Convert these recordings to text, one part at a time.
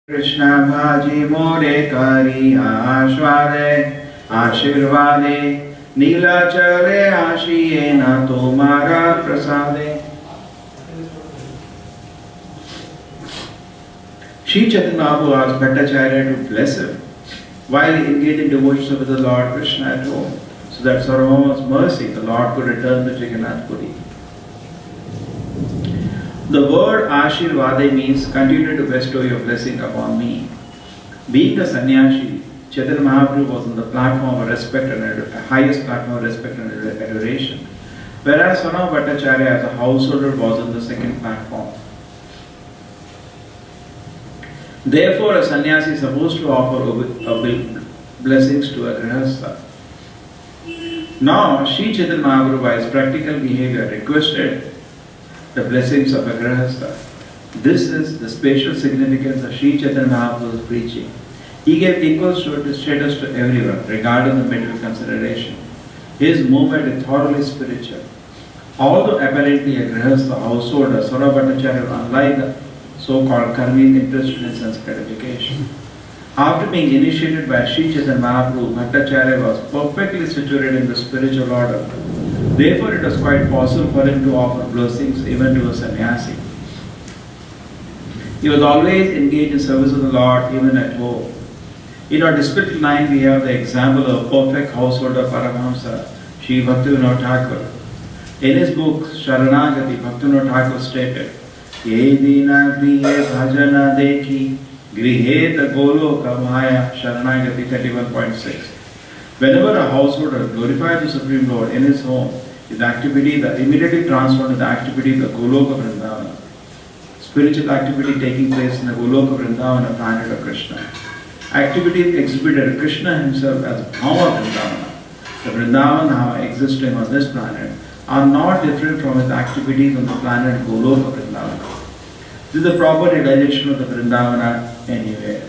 Krishna bhaji more kari ashvade ashirvade nilachare ashiye na tomara prasade. Śrī Caitanya Mahāprabhu asked Bhaṭṭācārya to bless him while he engaged in devotion with the Lord Kṛṣṇa at home, so that Sārvabhauma's mercy, the Lord could return to Jagannātha Purī. The word Ashirvade means continue to bestow your blessing upon me. Being a sannyasi, Chaitanya Mahaprabhu was on the platform of respect and highest platform of respect and adoration, whereas Sārvabhauma as a householder was on the second platform. Therefore, a sannyasi is supposed to offer blessings to a grihastha. Now, Śrī Caitanya Mahāprabhu by his practical behavior requested the blessings of a grihastha. This is the special significance of Śrī Caitanya Mahāprabhu's preaching. He gave equal status to everyone, regardless of material consideration. His movement is thoroughly spiritual. Although apparently a grihastha householder, Sārvabhauma, unlike the so-called karmic interested in sense gratification. After being initiated by Śrī Caitanya Mahāprabhu, Bhaṭṭācārya was perfectly situated in the spiritual order. Therefore, it was quite possible for him to offer blessings even to a sannyasi. He was always engaged in service of the Lord, even at home. In our District 9, we have the example of a perfect householder Paramahamsa, Śrī Bhaktivinoda Thakur. In his book, Sharanagati, Bhaktivinoda Thakur stated, Ye dina grihe bhajana dekhi, grihe ta goloka maya, Sharanagati 31.6. Whenever a householder glorifies the Supreme Lord in his home, his activity that immediately transformed into the activity of the Goloka Vrindavana. Spiritual activity taking place in the Goloka Vrindavana planet of Krishna. Activities exhibited Krishna himself as Bhauma Vrindavana. The Vrindavana existing on this planet are not different from his activities on the planet Goloka Vrindavana. This is the proper realization of the Vrindavana anywhere.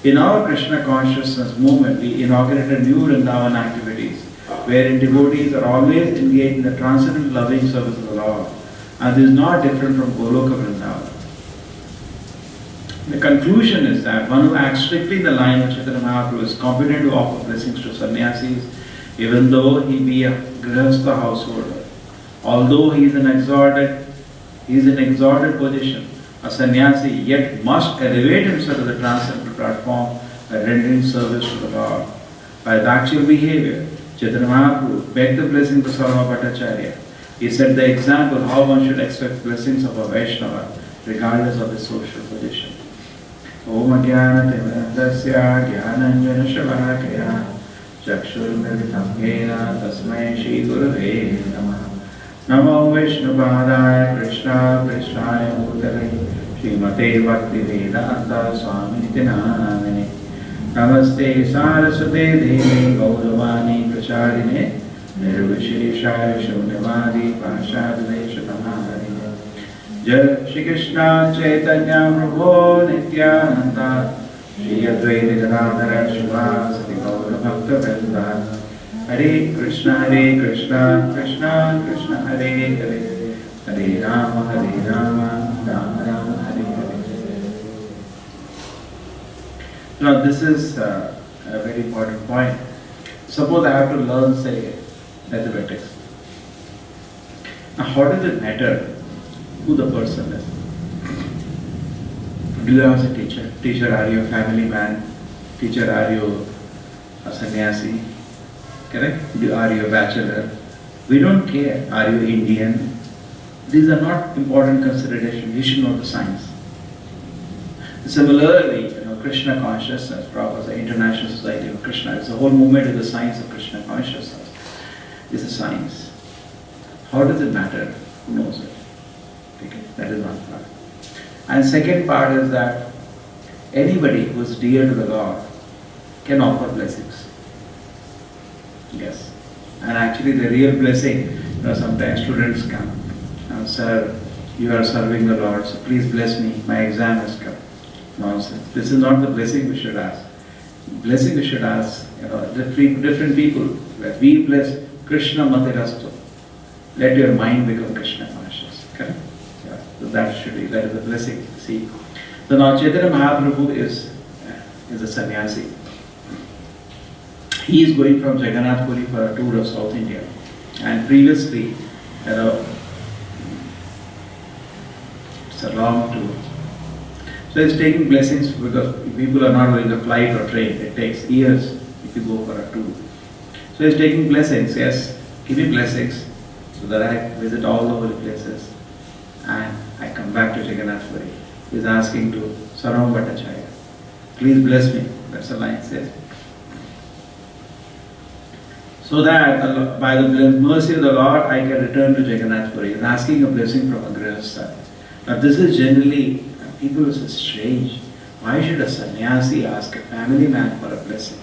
In our Krishna consciousness movement, we inaugurated new Vrindavan activities, wherein devotees are always engaged in the transcendent loving service of the Lord, and this is not different from Goloka Vrindavan. The conclusion is that one who acts strictly in the line of Chaitanya Mahaprabhu is competent to offer blessings to sannyasis, even though he be a grihastha householder. Although he is in exalted position, a sannyasi yet must elevate himself to the transcendental platform by rendering service to the Lord. By his actual behavior, Chaitanya Mahaprabhu begged the blessings of Sārvabhauma. He set the example how one should expect blessings of a Vaishnava regardless of his social position. Om Jnana-timirandasya Jnananjana-shalakaya Chakshur-militam Yena Tasmai Shri Gurave Namaha. Namo Vishnu-padaya Krishna Krishnaya Bhutale Srimate Bhakti-vedanta Swamiti Namine Namaste Saraswate Devi Gauravani Pracharine Nirvisheshaya Shunyavadi Pashadveshatamahari. Jai Shri Krishna Chaitanya Prabhu Nityananda Shri Advaita Gadadhara Shivasati Gaura Bhakta Vrinda. Hare Krishna Krishna Krishna Hare Hare Hare Rama Rama Rama Hare Hare. Now this is a very important point. Suppose I have to learn, say, mathematics. Now how does it matter who the person is? Do you have a teacher? Teacher, are you a family man? Teacher, are you a sannyasi? Correct? Are you a bachelor? We don't care. Are you Indian? These are not important considerations. You should know the science. Similarly, Krishna consciousness, Prabhupada, the International Society of Krishna, it's the whole movement of the science of Krishna consciousness. It's a science. How does it matter? Who knows it? Okay, that is one part. And second part is that anybody who is dear to the Lord can offer blessings. Yes. And actually the real blessing, sometimes students come, sir, you are serving the Lord, so please bless me, my exam has come. Nonsense. This is not the blessing we should ask. Blessing we should ask, different people. That we bless Krishna Matirasto. Let your mind become Krishna conscious. Correct? Yeah. So that is the blessing. See. So now Chaitanya Mahaprabhu is a sannyasi. He is going from Jagannātha Purī for a tour of South India. And previously, it's a long tour. So he's taking blessings because people are not willing to fly or train. It takes years if you go for a tour. So he's taking blessings. Yes, give me blessings so that I visit all the holy places and I come back to Jagannātha Purī. He's asking to Sārvabhauma Bhaṭṭācārya, please bless me. That's the line says. So that by the mercy of the Lord, I can return to Jagannātha Purī. He's asking a blessing from a Grihastha. Now this is generally, people say, strange. Why should a sannyasi ask a family man for a blessing?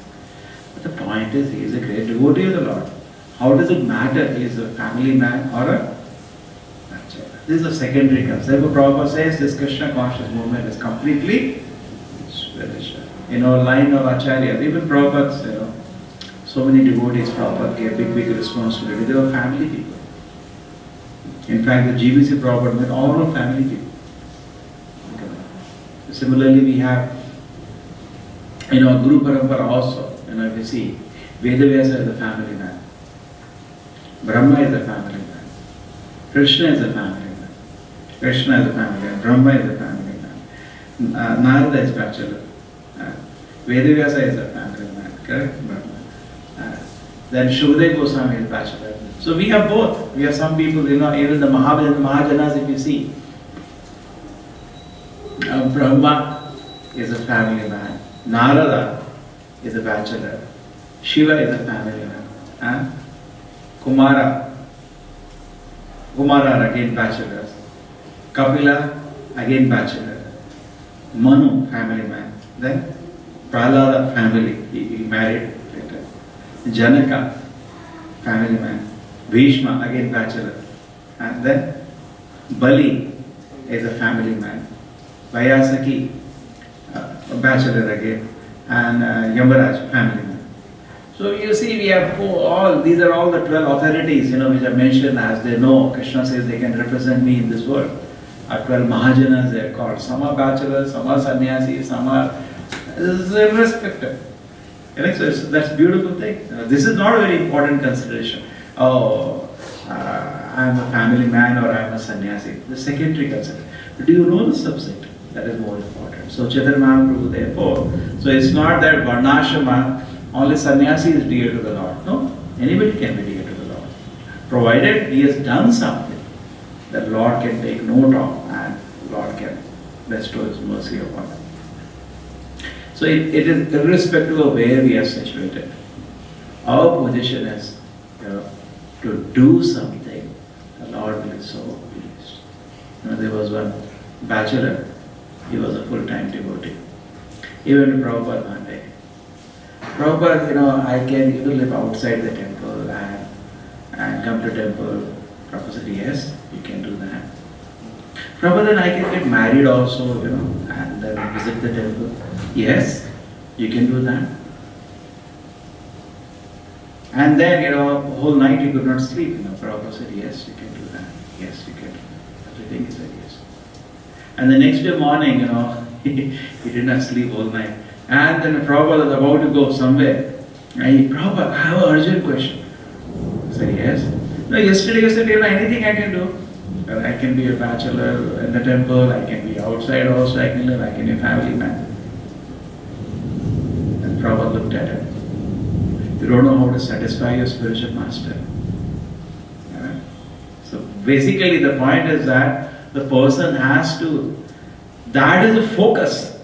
But the point is, he is a great devotee of the Lord. How does it matter he is a family man or a bachelor? This is a secondary concept. Prabhupada says this Krishna conscious movement is completely spiritual. In our line of acharyas, even Prabhupada, so many devotees, Prabhupada gave big responsibility. They were family people. In fact, the GBC Prabhupada met all family people. Similarly, we have, Guru Parampara also. If you see, Vedavyasa is a family man. Brahma is a family man. Krishna is a family man. Krishna is a family man. Brahma is a family man. Narada is bachelor. Vedavyasa is a family man. Correct? Brahma. Then Shukadeva Goswami is bachelor. So we have both. We have some people, even the Mahajanas, if you see. Brahma is a family man. Narada is a bachelor. Shiva is a family man. Kumara are again bachelors. Kapila, again bachelor. Manu, family man. Then Prahlada, family, he married later. Janaka, family man. Bhishma, again bachelor. And then Bali is a family man. Vyasaki, a bachelor again. And Yamaraj, family man. So you see, we have these are all the 12 authorities, which are mentioned as they know. Krishna says they can represent me in this world. Our 12 Mahajanas, they are called. Some are bachelors, some are sannyasis, some are, this is irrespective. So that's a beautiful thing. This is not a very important consideration. I'm a family man or I'm a sannyasi. The secondary consideration. But do you know the subject? That is more important. So Chaitanya Mahaprabhu, therefore, so it's not that Varnashrama, only sannyasi is dear to the Lord. No, anybody can be dear to the Lord. Provided he has done something that Lord can take note of and Lord can bestow his mercy upon him. So it is irrespective of where we are situated. Our position is to do something, the Lord will be so pleased. There was one bachelor, he was a full-time devotee. Even Prabhupada one day. Prabhupada, I can even live outside the temple and come to temple. Prabhupada said, yes, you can do that. Prabhupada, then I can get married also, and then visit the temple. Yes, you can do that. And then, whole night he could not sleep. Prabhupada said, yes, you can do that. Yes, you can. Everything he said yes. And the next day morning, he did not sleep all night. And then Prabhupada was about to go somewhere. And Prabhupada, I have an urgent question. I said, yes. No, yesterday you said, anything I can do. Well, I can be a bachelor in the temple, I can be outside also, I can be a family man. And Prabhupada looked at him. You don't know how to satisfy your spiritual master. So basically the point is that the person has to, that is the focus.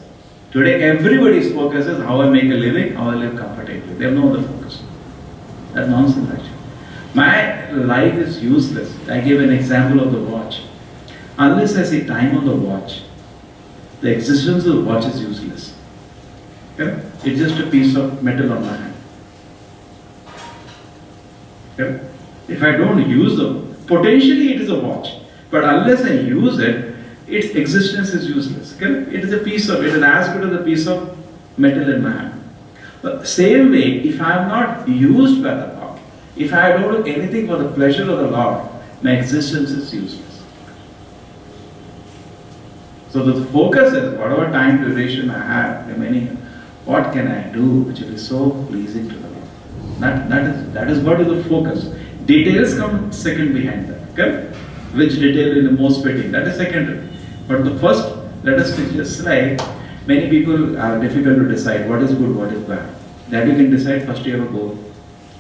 Today everybody's focus is how I make a living, how I live comfortably. They have no other focus. That's nonsense actually. My life is useless. I gave an example of the watch. Unless I see time on the watch, the existence of the watch is useless. Okay? It's just a piece of metal on my hand. Okay? If I don't use it, potentially it is a watch. But unless I use it, its existence is useless. Okay? It is a piece of, it is as good as a piece of metal in my hand. The same way, if I am not used by the Lord, if I don't do anything for the pleasure of the Lord, my existence is useless. So the focus is, whatever time duration I have remaining, what can I do which will be so pleasing to the Lord? That is what is the focus. Details come second behind that. Okay? Which detail is the most fitting? That is secondary. But the first, let us just like, many people are difficult to decide what is good, what is bad. That you can decide first you have a goal.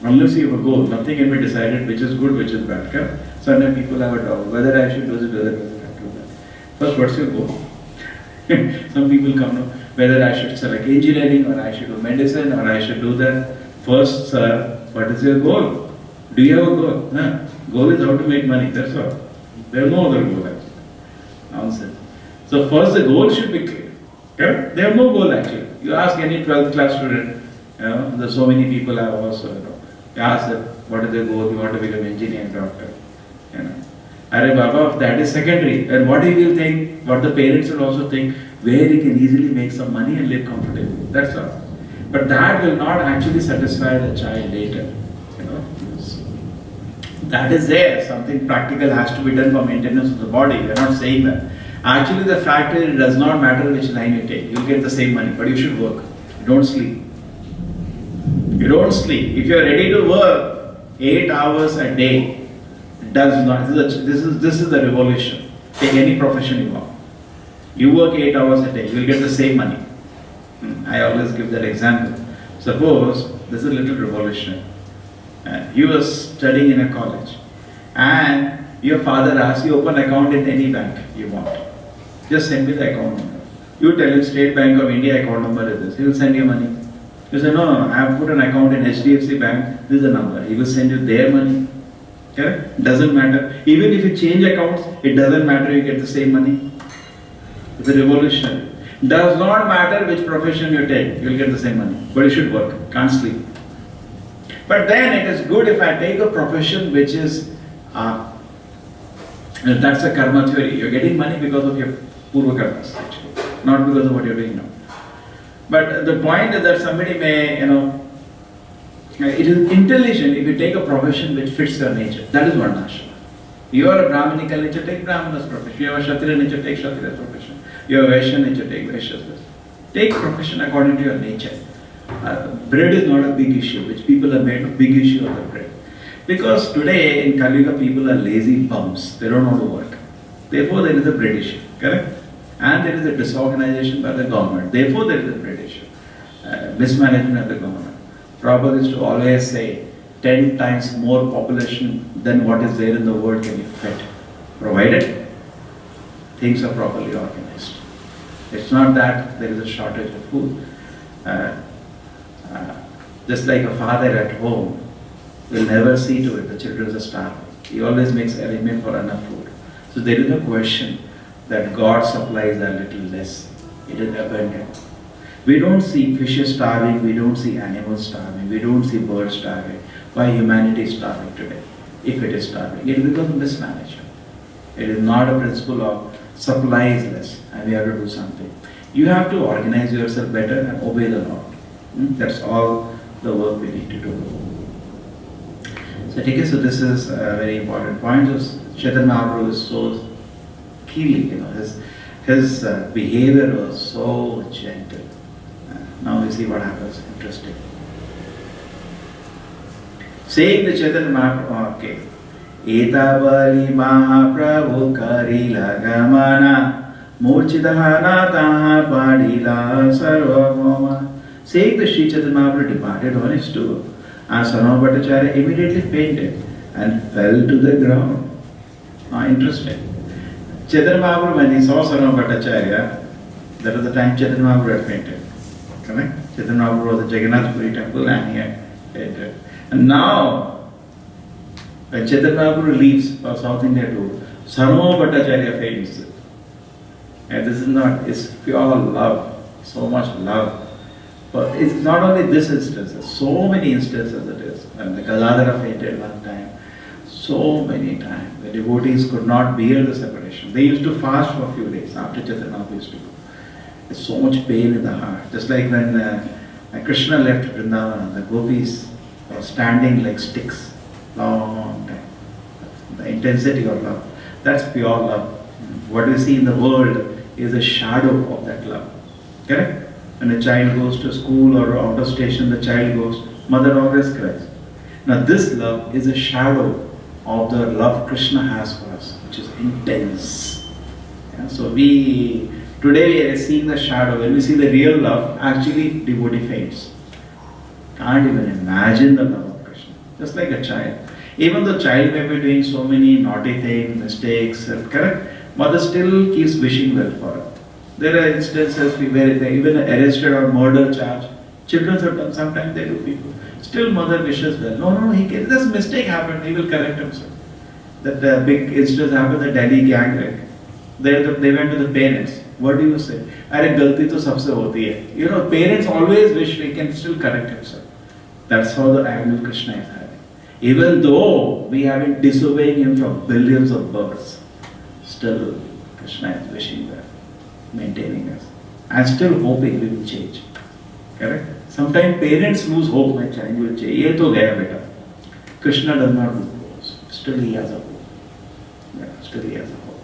Unless you have a goal, nothing can be decided which is good, which is bad. Okay? Sometimes people have a doubt whether I should do this, whether I should do that. First, what's your goal? Some people come to whether I should select engineering or I should do medicine or I should do that. First, sir, what is your goal? Do you have a goal? No. Goal is how to make money, that's all. There is no other goal actually. Nonsense. So first the goal should be clear. Okay? They have no goal actually. You ask any 12th class student, there's so many people have also, you ask them, what is their goal? You want to become engineer, doctor. Arey Baba, that is secondary. And what he will think, what the parents will also think, where he can easily make some money and live comfortably. That's all. But that will not actually satisfy the child later. That is there. Something practical has to be done for maintenance of the body. We are not saying that. Actually, the fact is, it does not matter which line you take. You will get the same money, but you should work. You don't sleep. You don't sleep. If you are ready to work 8 hours a day, does not. This is the revolution. Take any profession you want. You work 8 hours a day, you will get the same money. I always give that example. Suppose this is a little revolution. You were studying in a college, and your father asks you open account in any bank you want. Just send me the account number. You tell him State Bank of India account number is this. He will send you money. You say no, I have put an account in HDFC Bank. This is the number. He will send you their money. Okay? Doesn't matter. Even if you change accounts, it doesn't matter. You get the same money. It's a revolution. Does not matter which profession you take. You will get the same money. But you should work. Can't sleep. But then it is good if I take a profession which is, that's a karma theory. You're getting money because of your purva karmas, actually, not because of what you're doing now. But the point is that somebody may, it is intelligent if you take a profession which fits your nature. That is varnashram. You are a Brahminical nature, take Brahmana's profession. You are a Kshatriya nature, take Kshatriya's profession. You are a Vaishya nature, take Vaishya's profession. Take profession according to your nature. Bread is not a big issue, which people have made a big issue of the bread. Because today in Kali Yuga people are lazy bums, they don't want to work. Therefore there is a bread issue, correct? And there is a disorganization by the government. Therefore there is a bread issue. Mismanagement of the government. Prabhupada is to always say 10 times more population than what is there in the world can be fed, provided things are properly organized. It's not that there is a shortage of food. Just like a father at home will never see to it the children are starving. He always makes arrangement for enough food. So there is no question that God supplies a little less. It is abundant. We don't see fishes starving, we don't see animals starving, we don't see birds starving. Why humanity is starving today? If it is starving, it is because of mismanagement. It is not a principle of supply is less and we have to do something. You have to organize yourself better and obey the Lord. That's all the work we need to do. So this is a very important point. Chaitanya Mahāprabhu is so keenly, his behavior was so gentle. Now we see what happens. Interesting. Saying the Chaitanya Mahāprabhu, okay. Etabali Mahaprabhu Karila Gamana Murchidahana Taha Padila Sārvabhauma. Saying the Śrī Caitanya Mahāprabhu departed on his tour, and Sārvabhauma immediately fainted and fell to the ground. Interesting. Chaitanya Mahāprabhu, when he saw Sārvabhauma, that was the time Chaitanya Mahāprabhu had fainted. Correct? Chaitanya Mahāprabhu was the Jagannātha Purī temple and he had fainted. And now, when Chaitanya Mahāprabhu leaves for South India tour, Sārvabhauma faints. And this is not, it's pure love, so much love. But it's not only this instance, there's so many instances it is. When the Gadadhara fainted one time, so many times, the devotees could not bear the separation. They used to fast for a few days after Chaitanya Mahāprabhu used to go. There's so much pain in the heart. Just like when Kṛṣṇa left Vrindavan, the gopis were standing like sticks, long time. The intensity of love, that's pure love. What we see in the world is a shadow of that love. Correct? When a child goes to school or out of station, the child goes, mother always cries. Now this love is a shadow of the love Krishna has for us, which is intense. Yeah, so today we are seeing the shadow. When we see the real love, actually devotee faints. Can't even imagine the love of Krishna. Just like a child. Even though child may be doing so many naughty things, mistakes, correct? Mother still keeps wishing well for her. There are instances where they even arrested on murder charge. Children have done, sometimes they do people. Still mother wishes well. No, this mistake happened, he will correct himself. That big instance happened, the Delhi gang rape. They went to the parents. What do you say? Arey galti to sabse hoti hai. You know, parents always wish he can still correct himself. That's how the angle Krishna is having. Even though we have been disobeying him from billions of births, still Krishna is wishing well, maintaining us, and still hoping we will change. Correct? Sometimes parents lose hope, my child will change. Ye to gaya beta. Krishna does not lose hope. Still he has a hope. Yeah, still he has a hope.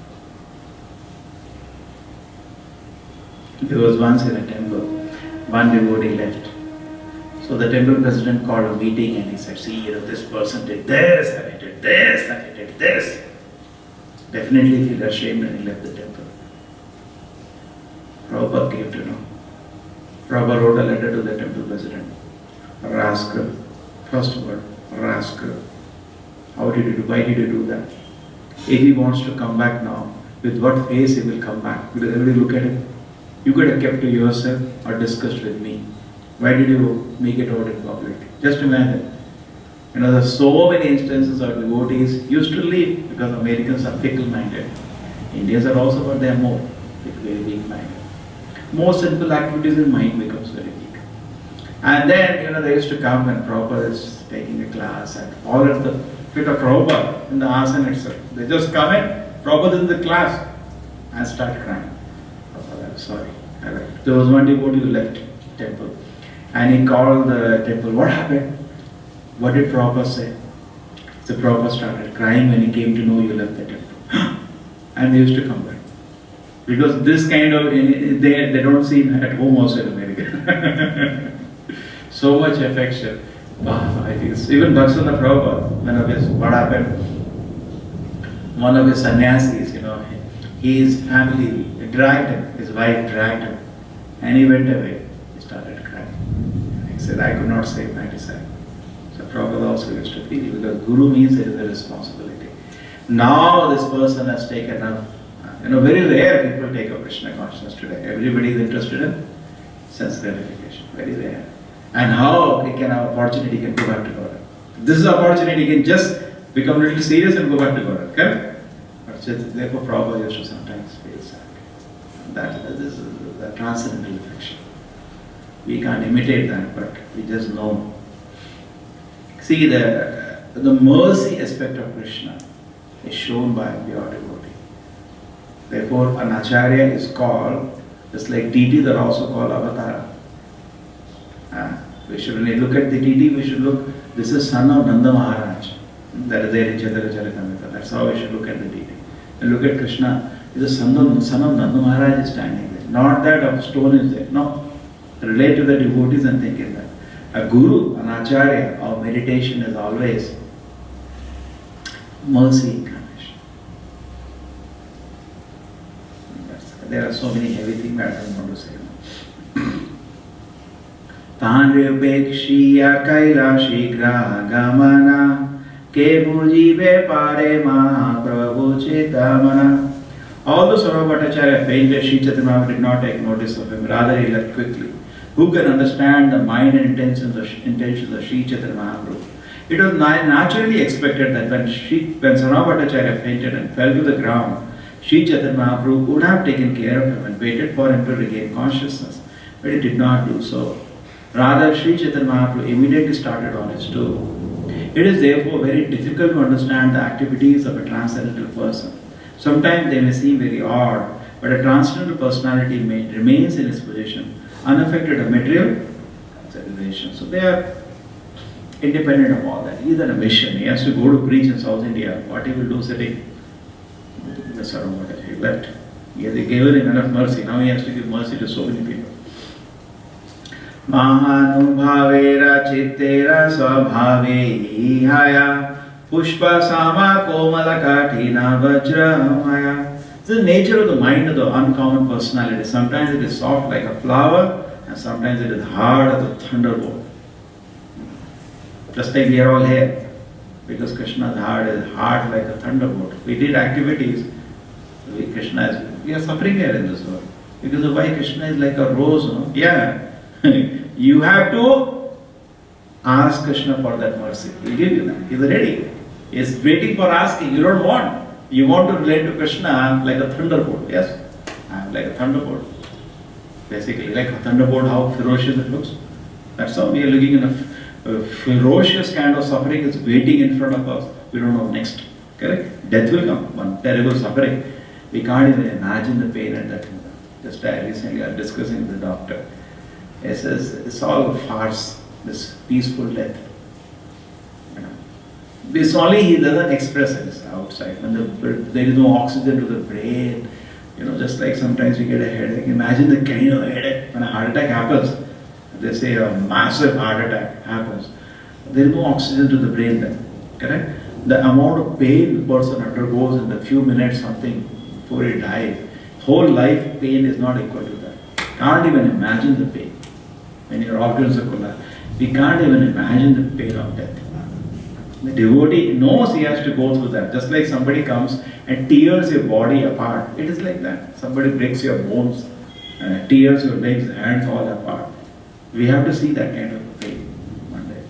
There was once in a temple, one devotee left. So the temple president called a meeting and he said, see, this person did this, and he did this, and he did this. Definitely he got ashamed and he left the temple. Prabhupada came to know. Prabhupada wrote a letter to the temple president. Rascal. First word, rascal. How did you do? Why did you do that? If he wants to come back now, with what face he will come back? Will everybody look at him? You could have kept to yourself or discussed with me. Why did you make it out in public? Just imagine. There's so many instances of devotees used to leave because Americans are fickle-minded. Indians are also, but they are more very weak-minded. More simple activities in mind becomes very weak. And then, they used to come when Prabhupada is taking a class and fall at the feet of Prabhupada in the asana itself. They just come in, Prabhupada in the class, and start crying. Prabhupada, I'm sorry. There was one devotee who left the temple. And he called the temple, what happened? What did Prabhupada say? So Prabhupada started crying when he came to know you left the temple. And they used to come back. Because this kind of, they don't see him at home also in America. So much affection. Wow, I think even Bhaṭṭācārya Prabhupada, what happened? One of his sannyasis, his family dragged him, his wife dragged him, and he went away. He started crying. He said, I could not save my disciple. So Prabhupada also used to feel, because Guru means there is a responsibility. Now this person has taken up, very rare people take up Krishna consciousness today. Everybody is interested in sense gratification, very rare. And how he can have opportunity, he can go back to God. This is opportunity, he can just become a little serious and go back to God. Correct? But therefore Prabhupada used to sometimes feel sad. This is the transcendental affection. We can't imitate that, but we just know. See, the mercy aspect of Krishna is shown by pure devotee. Therefore, an acharya is called, just like deities are also called avatara. We should, when we look at the deity, we should look, this is son of Nanda Maharaj. That is there in Charitamrita. That's how we should look at the deity. And look at Krishna, the son of Nanda Maharaj is standing there. Not that a stone is there. No. Relate to the devotees and think in that. A guru, an acharya, our meditation is always mercy incarnation. There are so many heavy things that I don't want to say. Tanripekshya Kailashi Gamana Ke Mujibe Pare Mahaprabhu Chetamana. Although Sārvabhauma fainted, Śrī Caitanya Mahāprabhu did not take notice of him, rather he left quickly. Who can understand the mind and intentions of Śrī Caitanya Mahāprabhu? It was naturally expected that when Sārvabhauma fainted and fell to the ground, Śrī Caitanya Mahāprabhu would have taken care of him and waited for him to regain consciousness, but he did not do so. Rather, Śrī Caitanya Mahāprabhu immediately started on his tour. It is therefore very difficult to understand the activities of a transcendental person. Sometimes they may seem very odd, but a transcendental personality remains in his position, unaffected of material civilization. So they are independent of all that. He is on a mission. He has to go to preach in South India. What he will do sitting in the Sārvabhauma, he left. He has given him enough mercy. Now he has to give mercy to so many people. Mahanubhavera chittera svabhave ihaya pushpa sama komala kathina vajramaya. It's the nature of the mind of the uncommon personality. Sometimes it is soft like a flower, and sometimes it is hard as a thunderbolt. Just like we are all here, because Krishna's heart is hard like a thunderbolt. We did activities. We are suffering here in this world. Because of why Krishna is like a rose, no? Yeah. You have to ask Krishna for that mercy. He will give you that. He is ready. He is waiting for asking. You don't want. You want to relate to Krishna like a thunderbolt. Yes? I am like a thunderbolt. Basically, like a thunderbolt, how ferocious it looks. That's how we are looking in a ferocious kind of suffering is waiting in front of us. We don't know next. Correct? Death will come. One terrible suffering. We can't even imagine the pain at that moment. Just recently I was discussing with the doctor. He says, it's all a farce, this peaceful death. This only he doesn't express it outside. When there is no oxygen to the brain, just like sometimes we get a headache. Imagine the kind of headache when a heart attack happens. They say a massive heart attack happens. There is no oxygen to the brain then. Correct? The amount of pain the person undergoes in the few minutes something before he dies, whole life pain is not equal to that. Can't even imagine the pain. When your organs are collapsed, we can't even imagine the pain of death. The devotee knows he has to go through that. Just like somebody comes and tears your body apart. It is like that. Somebody breaks your bones, tears your legs, hands all apart. We have to see that kind of pain one day.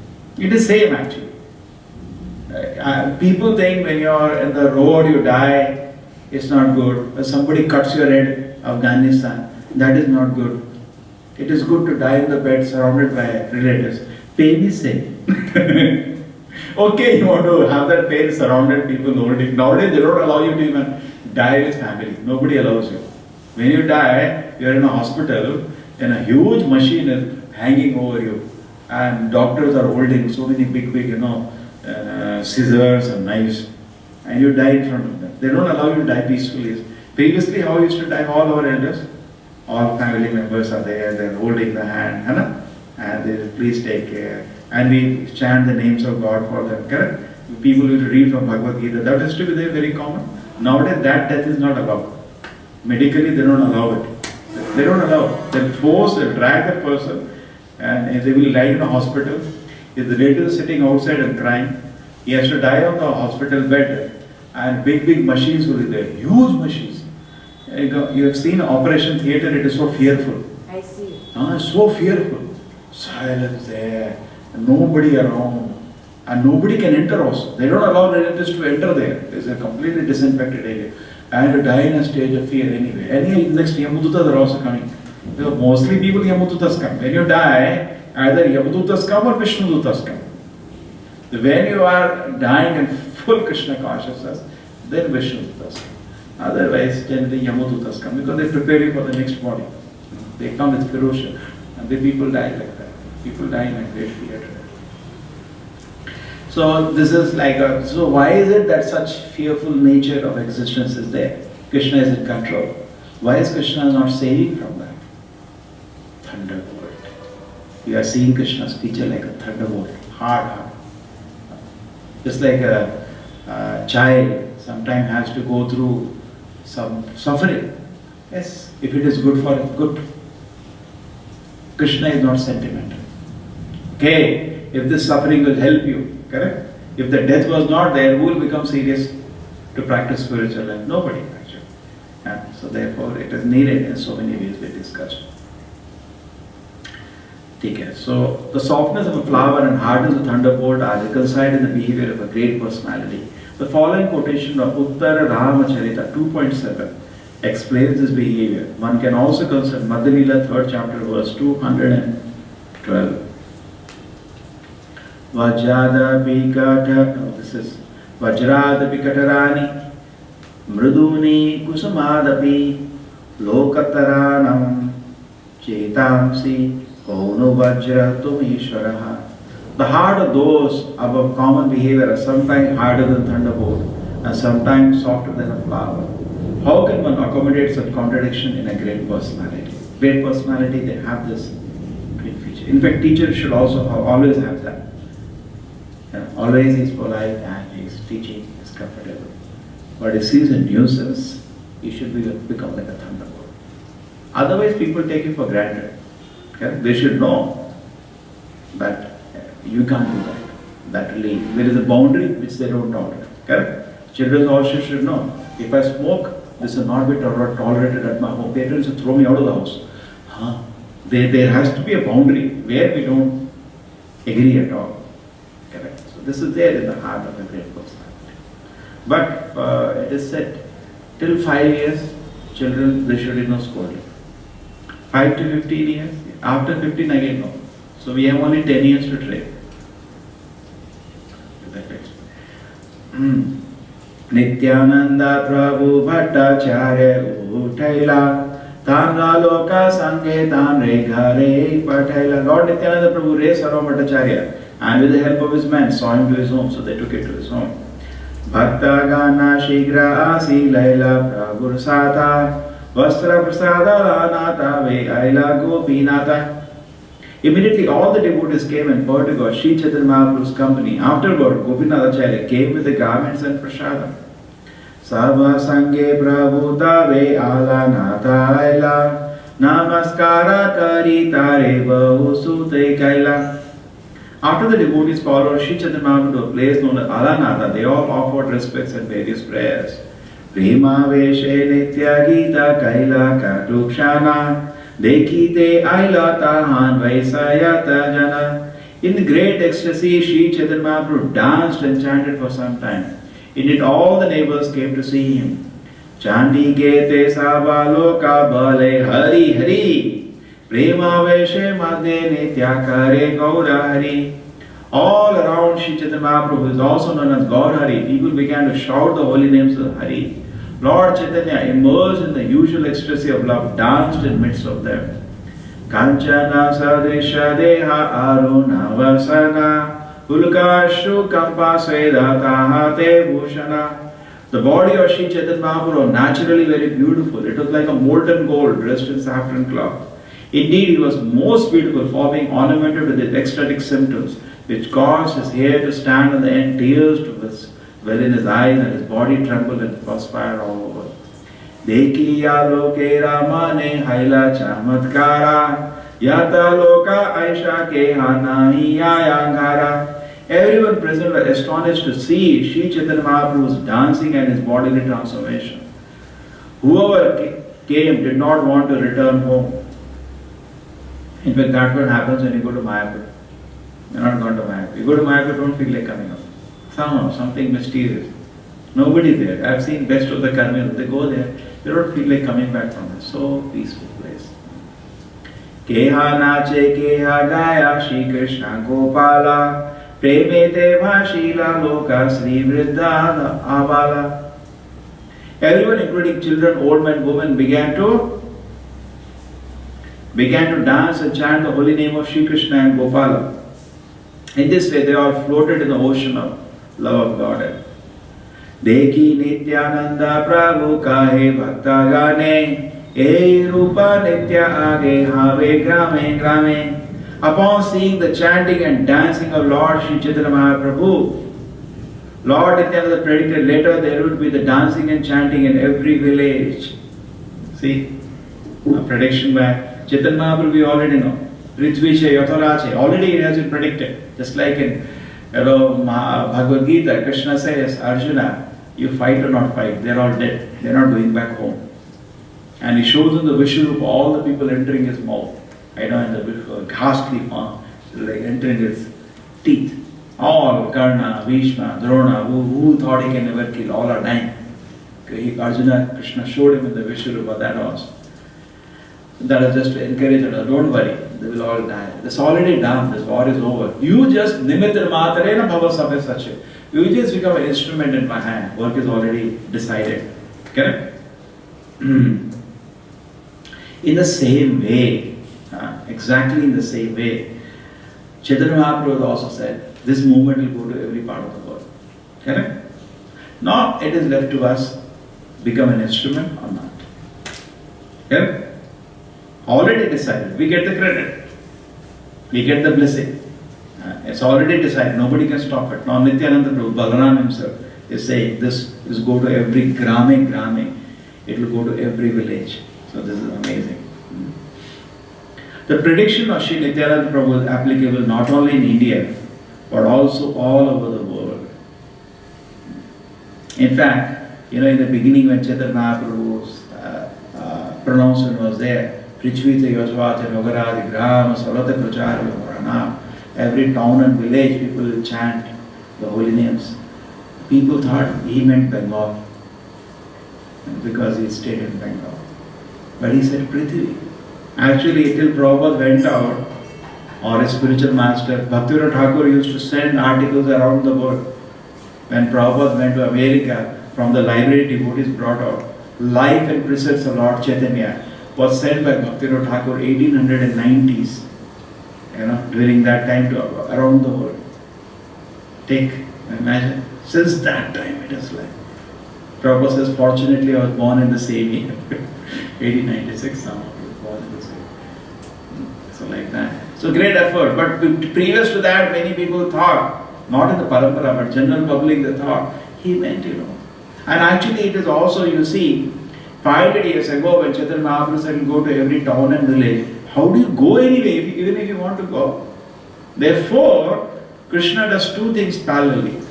It is same actually. People think when you are in the road, you die, it's not good. When somebody cuts your head, Afghanistan, that is not good. It is good to die in the bed surrounded by relatives. Pain is same. Okay, you want to have that pain surrounded people holding. Nowadays they don't allow you to even die with family. Nobody allows you. When you die, you are in a hospital and a huge machine is hanging over you. And doctors are holding so many big, scissors and knives. And you die in front of them. They don't allow you to die peacefully. Previously, how we used to die, all our elders, all family members are there, they're holding the hand, and they say, please take care. And we chant the names of God for them, correct? People will read from Bhagavad Gita. That used to be there, very common. Nowadays, that death is not allowed. Medically, they don't allow it. They don't allow. They'll force, they'll drag that person, and they will lie in a hospital. If the relative is sitting outside and crying, he has to die on the hospital bed, and big machines will be there, huge machines. You have seen operation theatre, it is so fearful. I see. So fearful. Silence there, nobody around, and nobody can enter also. They don't allow relatives to enter there. It's a completely disinfected area. And to die in a stage of fear anyway. Any next Yamadutas are also coming. Mostly people Yamadutas come. When you die, either Yamadutas come or Vishnudutas come. When you are dying in full Krishna consciousness, then Vishnudutas come. Otherwise, generally Yamadutas come because they prepare you for the next body. They come with ferocious. And the people die like that. People die in a great fear. So this is like so why is it that such fearful nature of existence is there? Krishna is in control. Why is Krishna not saving from that? Thunderbolt. You are seeing Krishna's feature like a thunderbolt. Hard. Just like a child sometimes has to go through some suffering. Yes, if it is good for it, good. Krishna is not sentimental. Okay, if this suffering will help you, correct? If the death was not there, who will become serious to practice spiritual life? Nobody actually. And so therefore it is needed in so many ways we discussed. Okay, so the softness of a flower and hardness of a thunderbolt are reconciled in the behavior of a great personality. The following quotation of Uttara Ramacharita 2.7 explains this behavior. One can also consider Madhya Leela 3rd chapter verse 212. Vajrada Pikata, this is Vajrada Pikatarani Mruduni Kusumadapi Lokataranam Chetamsi Kono Vajra Tumishwaraha. The heart of those of a common behavior are sometimes harder than thunderbolt and sometimes softer than a flower. How can one accommodate such contradiction in a great personality? Great personality, they have this great feature. In fact, teachers should also always have that. Always he's polite and he's teaching, he's comfortable. But if he sees a nuisance, he should become like a thunderbolt. Otherwise, people take you for granted. Okay? They should know that you can't do that. That really, there is a boundary which they don't tolerate. Correct? Children also should know. If I smoke, this will not be tolerated at my home. Parents will throw me out of the house. There has to be a boundary where we don't agree at all. Correct? So this is there in the heart of a great personality. But it is said, till 5 years, children, they should know scolding. 5 to 15 years, after 15 again no. So we have only 10 years to train. Nityananda Prabhu Bhaṭṭācārya Uṭhaila Tanra Loka Sanghe Tanre Ghare Pathaila. Lord Nityananda Prabhu raised Sārvabhauma and with the help of his men saw him to his home, so they took it to his home. Bhakta Gana Shigra Asi Laila Prabhu Sata Vastra Prasada Lanata Ve Aila Gopinata. Immediately all the devotees came and poured to God Śrī Caitanya Mahāprabhu's company. Afterward, Gopinathacharya came with the garments and prasadam. Sarva Sanghe Prabhu Tave Ala Nataila Namaskara Kari Tare Bahu Sute Kaila. After the devotees followed Śrī Caitanya Mahāprabhu to a place known as Alanatha, they all offered respects and various prayers. Prema Veshe Nitya Gita Kaila Katukshana Dekite Aila Tahan Vaisayata Jana. In great ecstasy, Śrī Caitanya Mahāprabhu danced and chanted for some time. In it, all the neighbors came to see him. Chandi Gete Sabaloka Bale Hari Hari Prema Veshe Madhe Nitya Kare Gaura Hari. All around Śrī Caitanya Mahāprabhu, who is also known as Gaur Hari, people began to shout the holy names of Hari. Lord Chaitanya, immersed in the usual ecstasy of love, danced in midst of them. Kanchana Sadrisha Deha Aruna Vasana Pulkashu Kampa Svedata Te Bhushana. The body of Śrī Caitanya Mahāprabhu was naturally very beautiful. It was like a molten gold dressed in saffron cloth. Indeed, he was most beautiful for being ornamented with his ecstatic symptoms, which caused his hair to stand on the end, tears to well in his eyes, and his body trembled and perspired all over. Dekhiya loke ramane haila chamatkara yata loka aisha ke hanahi ayangara. Everyone present were astonished to see Śrī Caitanya Mahāprabhu's dancing and his bodily transformation. Whoever came did not want to return home. In fact, that's what happens when you go to Mayapur. You're not going to Mayapur. You go to Mayapur, don't feel like coming up. Somehow, something mysterious. Nobody there. I've seen best of the Karmis. They go there, they don't feel like coming back from this. So peaceful place. Keha nache keha gaya Śrī Kṛṣṇa Gopala Preme Deva Shila Loka Sri Vriddha Avala. Everyone, including children, old men, women, began to dance and chant the holy name of Śrī Kṛṣṇa and Gopala. In this way, they all floated in the ocean of love of Godhead. Dekhi Nityananda Prabhu Kahe Bhakta Gane E Rupa Nitya Age Have Grame Grame. Upon seeing the chanting and dancing of Lord Śrī Caitanya Mahāprabhu, Lord Nityananda predicted later there would be the dancing and chanting in every village. See, a prediction by Chaitanya Mahāprabhu we already know. Prithviche Yatharache, already it has been predicted. Just like in Bhagavad Gita, Krishna says, Arjuna, you fight or not fight, they're all dead. They're not going back home. And he shows in the Vishwarupa all the people entering his mouth. In the ghastly form, like entering his teeth. All Karna, Bhishma, Drona, who thought he can never kill, all are dying. Arjuna, Krishna showed him in the Vishwarupa, that was. That is just to encourage them. Don't worry, they will all die. That's already done. This war is over. You just nimitta matarena bhava sabhe sache. You just become an instrument in my hand. Work is already decided. Correct? In the same way, exactly in the same way, Chaitanya Mahāprabhu also said, this movement will go to every part of the world. Correct? Now it is left to us become an instrument or not. Okay? Already decided. We get the credit. We get the blessing. It's already decided. Nobody can stop it. Now Nityananda Prabhu, Balaram himself is saying this is go to every grame. It will go to every village. So this is amazing. The prediction of Śrī Nityananda Prabhu is applicable not only in India, but also all over the world. In fact, in the beginning when Chaitanya Mahaprabhu's pronouncement was there, Prithvita Yajvata Yogaradi Grama Sārvabhauma Varanam, every town and village people will chant the holy names. People thought he meant Bengal, because he stayed in Bengal. But he said Prithvi. Actually, till Prabhupada went out, or a spiritual master, Bhaktivinoda Thakur used to send articles around the world. When Prabhupada went to America, from the library devotees brought out Life and Precepts of Lord Chaitanya was sent by Bhaktivinoda Thakur 1890s, during that time to around the world. Imagine, since that time it is like. Prabhupada says, fortunately I was born in the same year, 1896 now. So like that. So great effort. But previous to that, many people thought, not in the parampara, but general public, they thought, he meant, And actually it is also, 500 years ago when Chaitanya Mahaprabhu said, go to every town and village, how do you go anyway, even if you want to go? Therefore, Krishna does two things parallelly.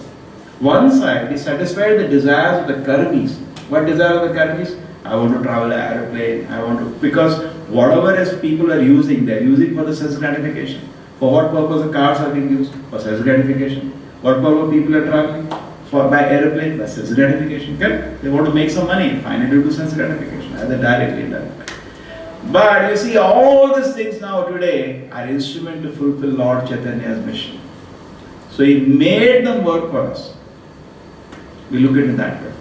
One side, he satisfied the desires of the karmis. What desire of the karmis? I want to travel an aeroplane, because whatever as people are using, they are using for the sense gratification. For what purpose the cars are being used? For sense gratification. What purpose people are traveling? By aeroplane, by sense gratification. Correct? They want to make some money, finally due to sense gratification, either directly or indirectly. But you see, all these things now today are instrument to fulfill Lord Chaitanya's mission. So he made them work for us. We look at it that way.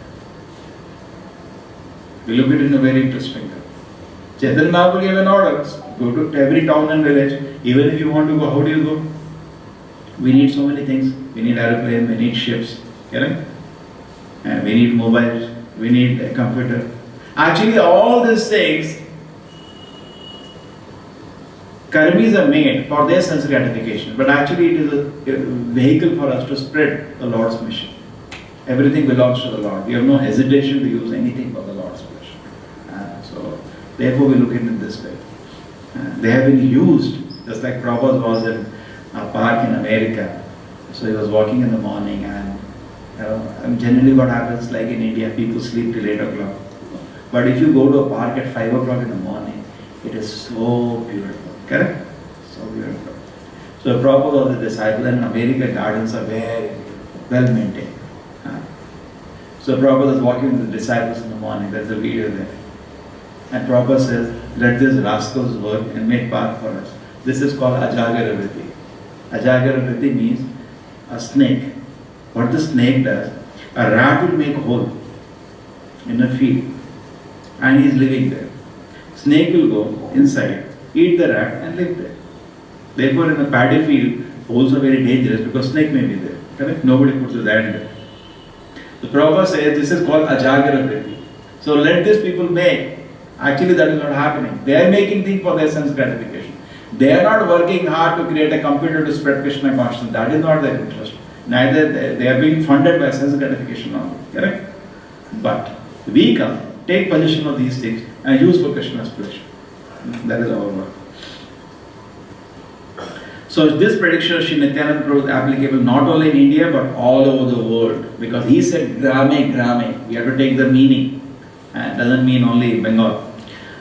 We look at it in a very interesting way. Chaitanya Mahaprabhu gave an order, go to every town and village. Even if you want to go, how do you go? We need so many things. We need aeroplane, we need ships, correct? And we need mobiles, we need a computer. Actually, all these things, karmis are made for their sense gratification, but actually it is a vehicle for us to spread the Lord's mission. Everything belongs to the Lord. We have no hesitation to use anything for the Lord's mission. So, therefore we look at it this way. They have been used, just like Prabhupada was in a park in America. So he was walking in the morning and generally what happens, like in India, people sleep till 8 o'clock. But if you go to a park at 5 o'clock in the morning, it is so beautiful. Correct? So beautiful. So Prabhupada was a disciple, and in America gardens are very beautiful, well maintained. So Prabhupada is walking with the disciples in the morning. There's a video there. And Prabhupada says, let these rascals work and make path for us. This is called Ajagara Vritti. Ajagara Vritti means a snake. What the snake does, a rat will make a hole in a field and he is living there. Snake will go inside, eat the rat and live there. Therefore in a paddy field, holes are very dangerous because snake may be there. Correct? Nobody puts his hand there. The Prabhupada says this is called Ajagara Vritti. So let these people make. Actually that is not happening. They are making things for their sense gratification. They are not working hard to create a computer to spread Krishna consciousness. That is not their interest. Neither they are being funded by sense gratification only. Correct? But we come, take possession of these things and use for Krishna's pleasure. That is our work. So this prediction of Śrī Nityananda Prabhu is applicable not only in India but all over the world. Because he said grame. We have to take the meaning. And it doesn't mean only Bengal.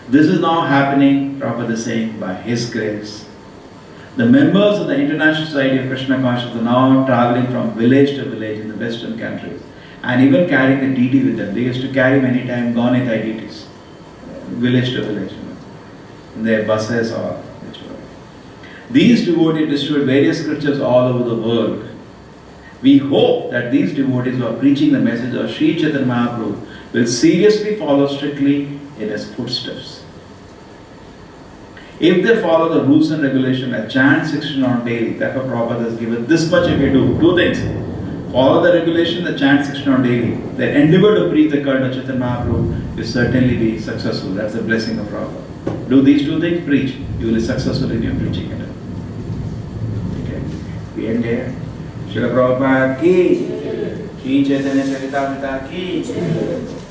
This is now happening, Prabhupada is saying, by his grace. The members of the International Society of Krishna Consciousness are now traveling from village to village in the Western countries and even carrying the deity with them. They used to carry many times Gaunitai deities, village to village, in their buses or whichever. These devotees distribute various scriptures all over the world. We hope that these devotees who are preaching the message of Śrī Caitanya Mahāprabhu will seriously follow strictly in his footsteps. If they follow the rules and regulations and chant 16 hours daily, therefore Prabhupada has given this much if you do. Two things. follow the regulation, the chant 69 daily, the endeavor to preach the cult of Chaitanya Mahaprabhu will certainly be successful. That's the blessing of Prabhupada. Do these two things, preach. You will be successful in your preaching. Okay. We end here. Srila Prabhupada ki, Śrī Caitanya Charitamrita ki.